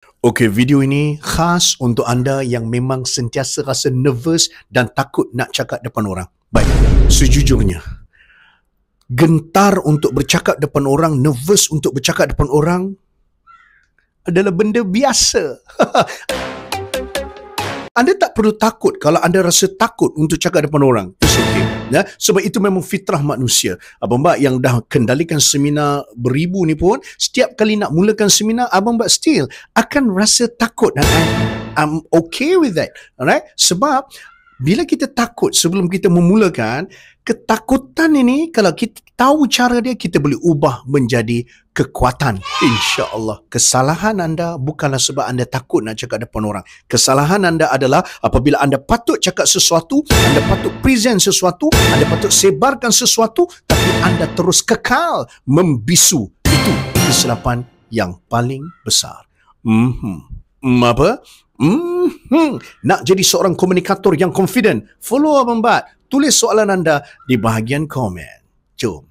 Okey, video ini khas untuk anda yang memang sentiasa rasa nervous dan takut nak cakap depan orang. Baik, sejujurnya, gentar untuk bercakap depan orang, nervous untuk bercakap depan orang adalah benda biasa. Anda tak perlu takut kalau anda rasa takut untuk cakap depan orang. It's okay. Ya? Sebab itu memang fitrah manusia. Abang Mbak yang dah kendalikan seminar beribu ni pun, setiap kali nak mulakan seminar, Abang Mbak still akan rasa takut. Dan I'm okay with that. Alright? Sebab bila kita takut sebelum kita memulakan, ketakutan ini kalau kita tahu cara dia, kita boleh ubah menjadi kekuatan. InsyaAllah. Kesalahan anda bukanlah sebab anda takut nak cakap depan orang. Kesalahan anda adalah apabila anda patut cakap sesuatu, anda patut present sesuatu, anda patut sebarkan sesuatu, tapi anda terus kekal membisu. Itu kesilapan yang paling besar. Apa? Nak jadi seorang komunikator yang confident? Follow Abang Bat. Tulis soalan anda di bahagian komen. Jom.